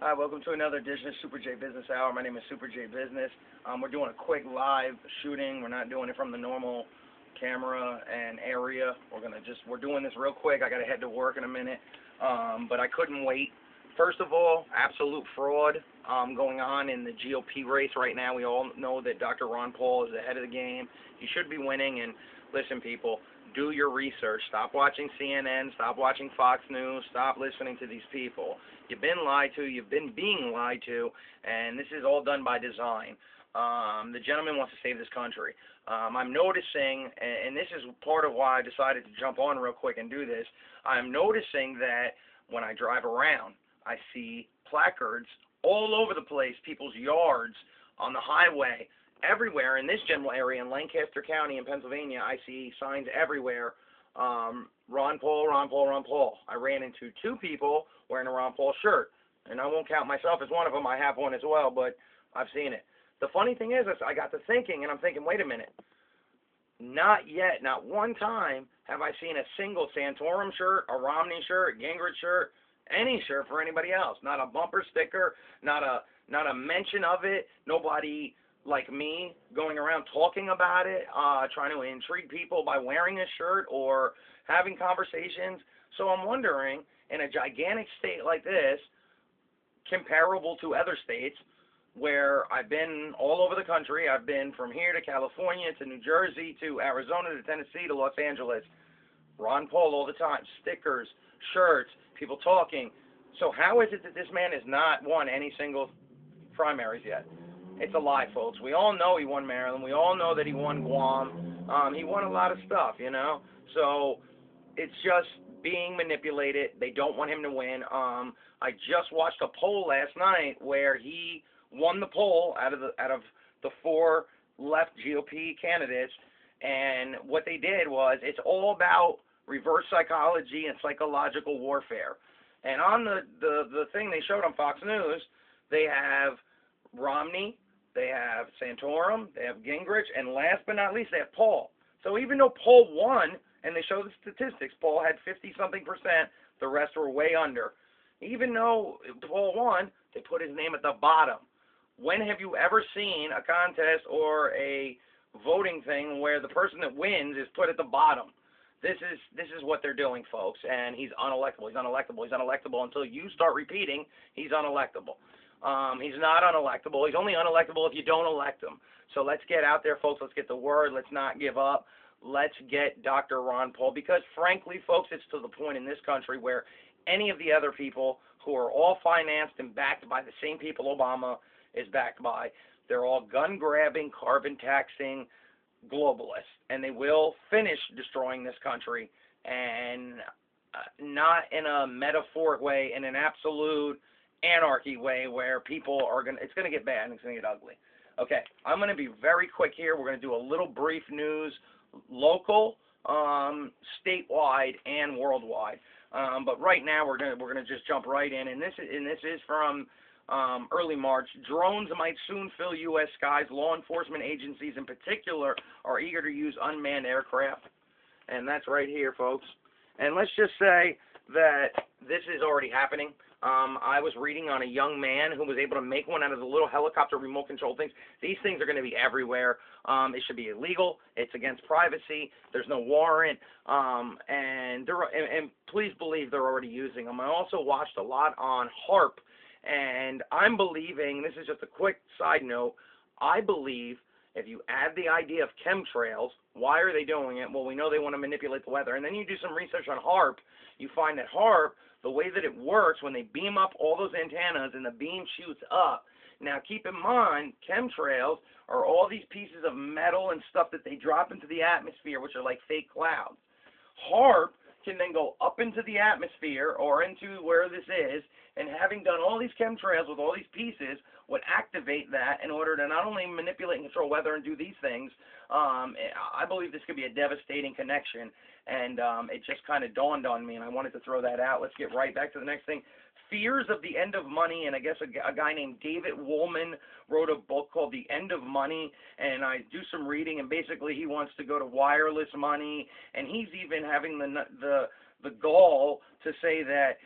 Hi, welcome to another edition of Super J Business Hour. My name is Super J Business. We're doing a quick live shooting. We're not doing it from the normal camera and area. We're doing this real quick. I got to head to work in a minute, but I couldn't wait. First of all, absolute fraud going on in the GOP race right now. We all know that Dr. Ron Paul is ahead of the game. He should be winning. And listen, people, do your research. Stop watching CNN. Stop watching Fox News. Stop listening to these people. You've been lied to. You've been being lied to, and this is all done by design. The gentleman wants to save this country. I'm noticing, and this is part of why I decided to jump on real quick and do this, I'm noticing that when I drive around, I see placards all over the place, people's yards, on the highway, everywhere in this general area in Lancaster County in Pennsylvania. I see signs everywhere. Ron Paul, Ron Paul, Ron Paul. I ran into two people wearing a Ron Paul shirt, and I won't count myself as one of them. I have one as well, but I've seen it. The funny thing is I got to thinking, and I'm thinking, wait a minute. Not yet, not one time have I seen a single Santorum shirt, a Romney shirt, a Gingrich shirt, any shirt for anybody else. Not a bumper sticker, not a mention of it. Nobody like me going around talking about it, trying to intrigue people by wearing a shirt or having conversations. So I'm wondering, in a gigantic state like this, comparable to other states, where I've been all over the country, I've been from here to California to New Jersey to Arizona to Tennessee to Los Angeles, Ron Paul all the time, stickers, shirts, people talking. So how is it that this man has not won any single primaries yet? It's a lie, folks. We all know he won Maryland. We all know that he won Guam. He won a lot of stuff, you know. So it's just being manipulated. They don't want him to win. I just watched a poll last night where he won the poll out of the four left GOP candidates, and what they did was it's all about reverse psychology and psychological warfare. And on the thing they showed on Fox News, they have Romney, they have Santorum, they have Gingrich, and last but not least, they have Paul. So even though Paul won, and they show the statistics, Paul had 50-something%, the rest were way under. Even though Paul won, they put his name at the bottom. When have you ever seen a contest or a voting thing where the person that wins is put at the bottom? This is what they're doing, folks, and he's unelectable. He's unelectable. He's unelectable until you start repeating he's unelectable. He's not unelectable. He's only unelectable if you don't elect him. So let's get out there, folks. Let's get the word. Let's not give up. Let's get Dr. Ron Paul, because frankly, folks, it's to the point in this country where any of the other people who are all financed and backed by the same people Obama is backed by, they're all gun-grabbing, carbon-taxing globalists, and they will finish destroying this country, and not in a metaphoric way, in an absolute anarchy way where people are it's going to get bad and it's going to get ugly. Okay, I'm going to be very quick here. We're going to do a little brief news, local, statewide, and worldwide. But right now we're going to just jump right in, and this is from early March. Drones might soon fill U.S. skies. Law enforcement agencies in particular are eager to use unmanned aircraft. And that's right here, folks. And let's just say that this is already happening. I was reading on a young man who was able to make one out of the little helicopter remote control things. These things are going to be everywhere. It should be illegal. It's against privacy. There's no warrant. And please believe they're already using them. I also watched a lot on HAARP. And I'm believing, this is just a quick side note, I believe if you add the idea of chemtrails, why are they doing it? Well, we know they want to manipulate the weather. And then you do some research on HAARP, you find that HAARP, the way that it works, when they beam up all those antennas and the beam shoots up. Now, keep in mind, chemtrails are all these pieces of metal and stuff that they drop into the atmosphere, which are like fake clouds. HAARP can then go up into the atmosphere or into where this is, and having done all these chemtrails with all these pieces would activate that in order to not only manipulate and control weather and do these things. I believe this could be a devastating connection, and it just kind of dawned on me, and I wanted to throw that out. Let's get right back to the next thing. Fears of the End of Money, and I guess a guy named David Woolman wrote a book called The End of Money, and I do some reading, and basically he wants to go to wireless money, and he's even having the gall to say that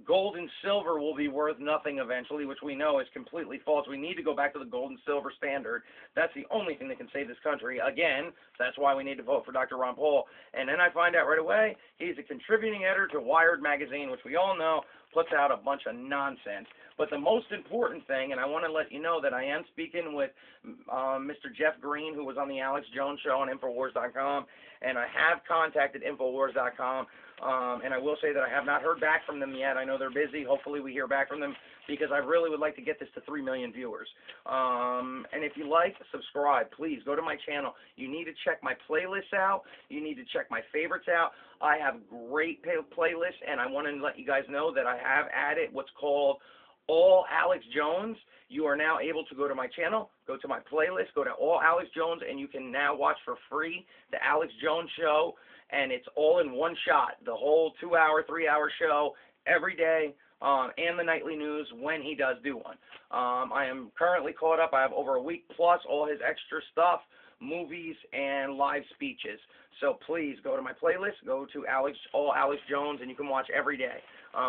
gold and silver will will be worth nothing eventually, which we know is completely false. We need to go back to the gold and silver standard. That's the only thing that can save this country. Again, that's why we need to vote for Dr. Ron Paul. And then I find out right away he's a contributing editor to Wired magazine, which we all know puts out a bunch of nonsense. But the most important thing, and I want to let you know that I am speaking with Mr. Jeff Green, who was on the Alex Jones show on Infowars.com, and I have contacted Infowars.com, and I will say that I have not heard back from them yet. I know they're busy. Hopefully we hear back from them, because I really would like to get this to 3 million viewers. And if you like, subscribe. Please go to my channel. You need to check my playlists out. You need to check my favorites out. I have great playlists, and I want to let you guys know that I have added what's called All Alex Jones. You are now able to go to my channel, go to my playlist, go to All Alex Jones, and you can now watch for free the Alex Jones show, and it's all in one shot. The whole 2-hour, 3-hour show every day, and the nightly news when he does do one. I am currently caught up. I have over a week plus all his extra stuff, movies, and live speeches. So please go to my playlist, go to All Alex Jones, and you can watch every day.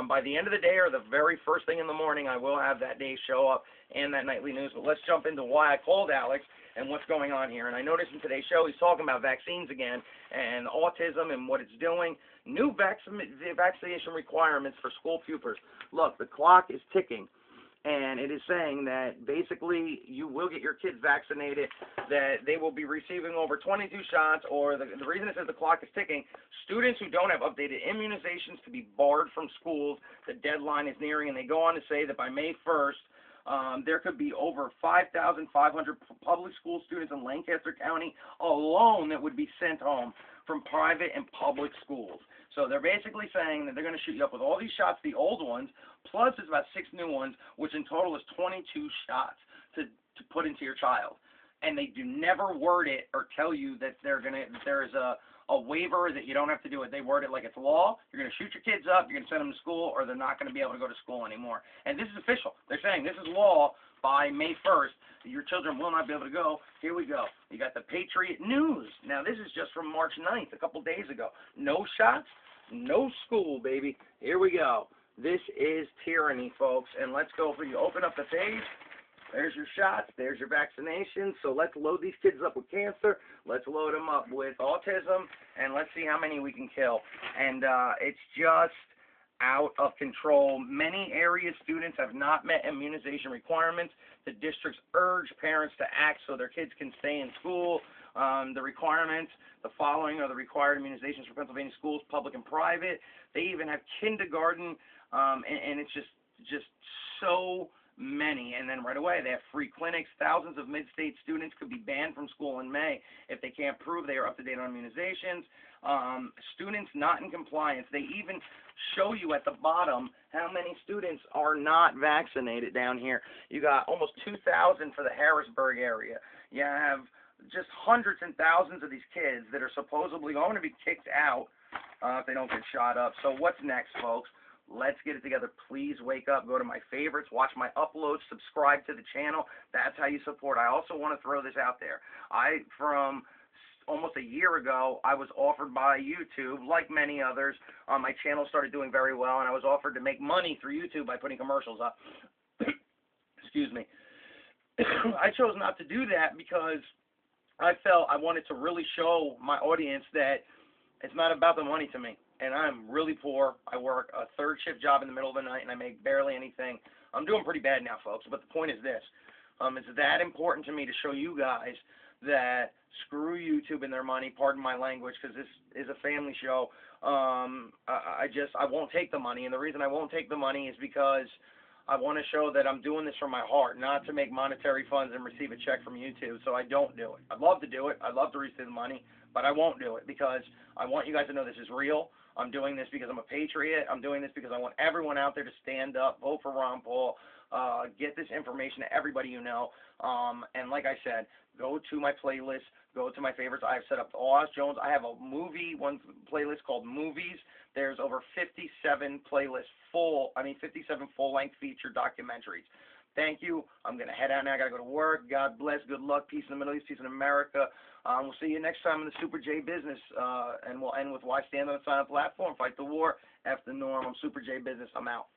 By the end of the day or the very first thing in the morning, I will have that day's show up and that nightly news. But let's jump into why I called Alex and what's going on here. And I noticed in today's show he's talking about vaccines again and autism and what it's doing. New vaccination requirements for school pupils. Look, the clock is ticking. And it is saying that basically you will get your kids vaccinated, that they will be receiving over 22 shots, or the reason it says the clock is ticking, students who don't have updated immunizations to be barred from schools. The deadline is nearing, and they go on to say that by May 1st, there could be over 5,500 public school students in Lancaster County alone that would be sent home from private and public schools. So they're basically saying that they're going to shoot you up with all these shots, the old ones, plus there's about 6 new ones, which in total is 22 shots to put into your child. And they do never word it or tell you that there's a waiver that you don't have to do it. They word it like it's law. You're going to shoot your kids up, you're going to send them to school, or they're not going to be able to go to school anymore. And this is official. They're saying this is law by May 1st. Your children will not be able to go. Here we go. You got the Patriot News. Now, this is just from March 9th, a couple days ago. No shots, no school, baby. Here we go. This is tyranny, folks. And let's go for you. Open up the page. There's your shots. There's your vaccinations. So let's load these kids up with cancer. Let's load them up with autism. And let's see how many we can kill. And it's just out of control. Many area students have not met immunization requirements. The districts urge parents to act so their kids can stay in school. The requirements, the following are the required immunizations for Pennsylvania schools, public and private. They even have kindergarten, and it's just so many. And then right away they have free clinics. Thousands of mid-state students could be banned from school in May if they can't prove they are up to date on immunizations. Students not in compliance. They even show you at the bottom how many students are not vaccinated down here. You got almost 2,000 for the Harrisburg area. You have just hundreds and thousands of these kids that are supposedly going to be kicked out if they don't get shot up. So what's next, folks? Let's get it together. Please wake up. Go to my favorites. Watch my uploads. Subscribe to the channel. That's how you support. I also want to throw this out there. From almost a year ago, I was offered by YouTube, like many others. My channel started doing very well, and I was offered to make money through YouTube by putting commercials up. Excuse me. I chose not to do that because I felt I wanted to really show my audience that it's not about the money to me. And I'm really poor. I work a 3rd shift job in the middle of the night, and I make barely anything. I'm doing pretty bad now, folks. But the point is this. It's that important to me to show you guys that screw YouTube and their money, pardon my language, because this is a family show. I won't take the money. And the reason I won't take the money is because I want to show that I'm doing this from my heart, not to make monetary funds and receive a check from YouTube. So I don't do it. I'd love to do it. I'd love to receive the money, but I won't do it because I want you guys to know this is real. I'm doing this because I'm a patriot. I'm doing this because I want everyone out there to stand up, vote for Ron Paul, get this information to everybody you know. And like I said, go to my playlist, go to my favorites. I've set up All Alex Jones. I have a one playlist called Movies. There's over 57 playlists 57 full-length feature documentaries. Thank you. I'm going to head out now. I got to go to work. God bless. Good luck. Peace in the Middle East. Peace in America. We'll see you next time in the Super J Business. And we'll end with why stand on a silent platform. Fight the war. F the norm. I'm Super J Business. I'm out.